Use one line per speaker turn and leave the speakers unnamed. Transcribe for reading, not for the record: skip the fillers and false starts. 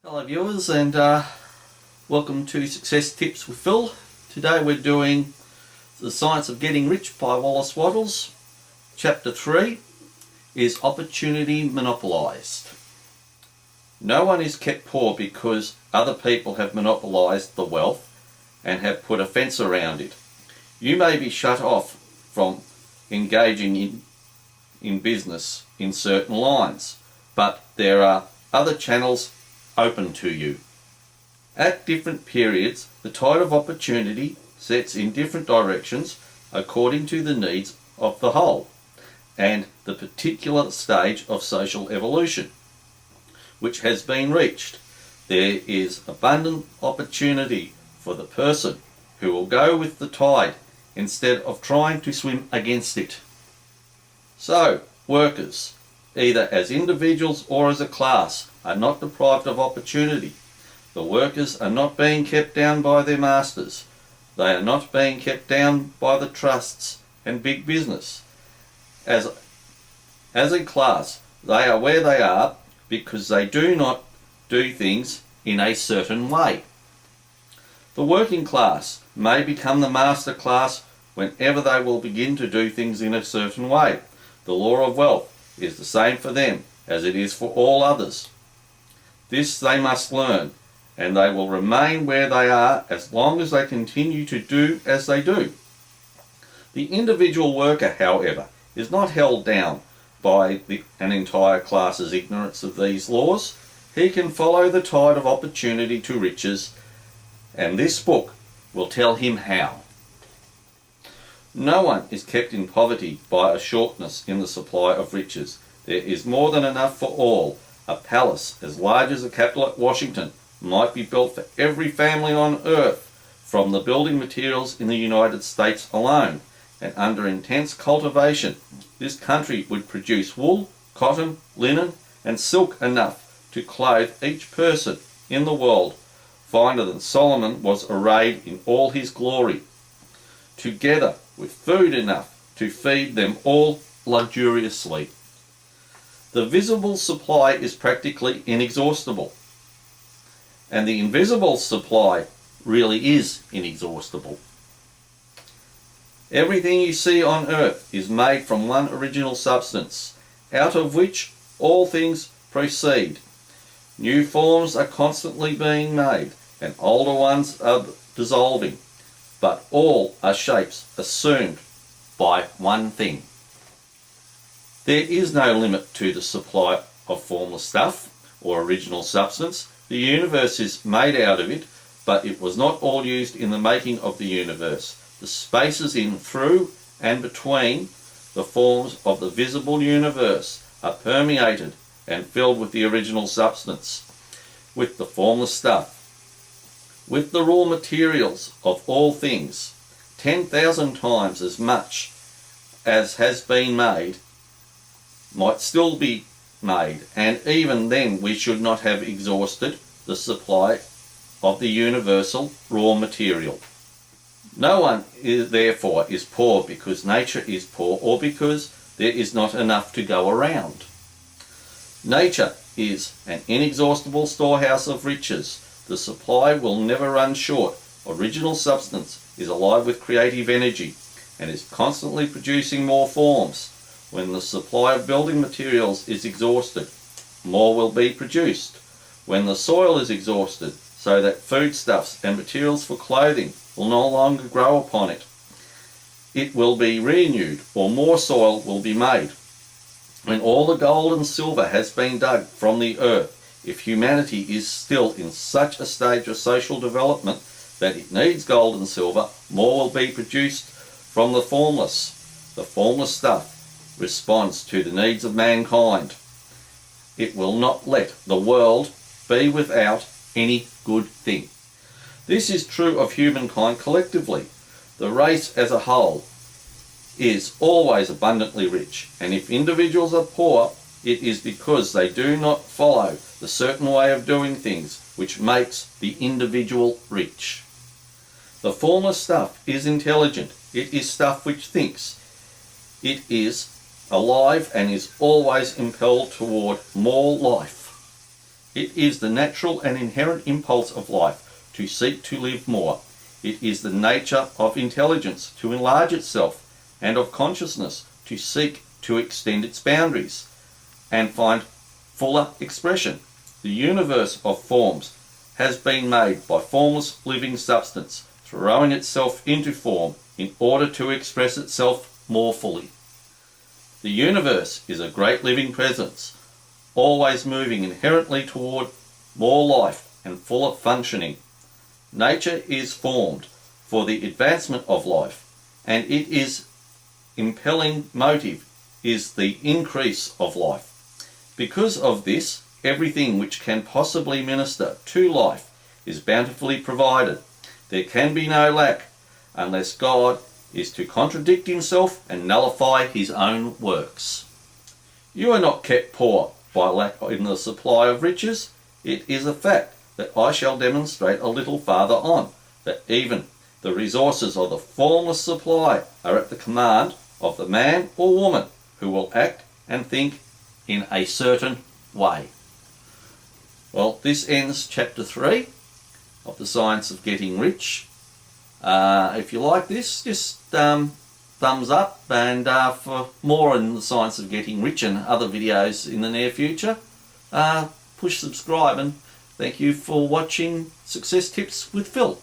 Hello viewers, and welcome to Success Tips with Phil. Today we're doing The Science of Getting Rich by Wallace Wattles. Chapter 3 is Opportunity Monopolised. No one is kept poor because other people have monopolised the wealth and have put a fence around it. You may be shut off from engaging in business in certain lines, but there are other channels open to you. At different periods, the tide of opportunity sets in different directions according to the needs of the whole and the particular stage of social evolution which has been reached. There is abundant opportunity for the person who will go with the tide instead of trying to swim against it. So, workers, either as individuals or as a class, are not deprived of opportunity. The workers are not being kept down by their masters. They are not being kept down by the trusts and big business. As a class, they are where they are because they do not do things in a certain way. The working class may become the master class whenever they will begin to do things in a certain way. The law of wealth is the same for them as it is for all others. This they must learn, and they will remain where they are as long as they continue to do as they do. The individual worker, however, is not held down by an entire class's ignorance of these laws. He can follow the tide of opportunity to riches, and this book will tell him how. No one is kept in poverty by a shortness in the supply of riches. There is more than enough for all. A palace as large as the capital at Washington might be built for every family on earth from the building materials in the United States alone, and under intense cultivation this country would produce wool, cotton, linen and silk enough to clothe each person in the world finer than Solomon was arrayed in all his glory, together with food enough to feed them all luxuriously. The visible supply is practically inexhaustible, and the invisible supply really is inexhaustible. Everything you see on earth is made from one original substance, out of which all things proceed. New forms are constantly being made, and older ones are dissolving, but all are shapes assumed by one thing. There is no limit to the supply of formless stuff or original substance. The universe is made out of it, but it was not all used in the making of the universe. The spaces in, through, and between the forms of the visible universe are permeated and filled with the original substance, with the formless stuff, with the raw materials of all things. 10,000 times as much as has been made might still be made, and even then we should not have exhausted the supply of the universal raw material. No one therefore is poor because nature is poor or because there is not enough to go around. Nature is an inexhaustible storehouse of riches. The supply will never run short. Original substance is alive with creative energy and is constantly producing more forms. When the supply of building materials is exhausted, more will be produced. When the soil is exhausted, so that foodstuffs and materials for clothing will no longer grow upon it, it will be renewed, or more soil will be made. When all the gold and silver has been dug from the earth, if humanity is still in such a stage of social development that it needs gold and silver, more will be produced from the formless. The formless stuff responds to the needs of mankind. It will not let the world be without any good thing. This is true of humankind collectively. The race as a whole is always abundantly rich, and if individuals are poor, it is because they do not follow the certain way of doing things which makes the individual rich. The formless stuff is intelligent. It is stuff which thinks. It is alive and is always impelled toward more life. It is the natural and inherent impulse of life to seek to live more. It is the nature of intelligence to enlarge itself, and of consciousness to seek to extend its boundaries and find fuller expression. The universe of forms has been made by formless living substance, throwing itself into form in order to express itself more fully. The universe is a great living presence, always moving inherently toward more life and fuller functioning. Nature is formed for the advancement of life, and it is impelling motive is the increase of life. Because of this, everything which can possibly minister to life is bountifully provided. There can be no lack, unless God is to contradict himself and nullify his own works. You are not kept poor by lack in the supply of riches. It is a fact that I shall demonstrate a little farther on, that even the resources of the formless supply are at the command of the man or woman who will act and think in a certain way. Well, this ends chapter 3 of the Science of Getting Rich. If you like this, just thumbs up, and for more in the Science of Getting Rich and other videos in the near future, push subscribe, and thank you for watching Success Tips with Phil.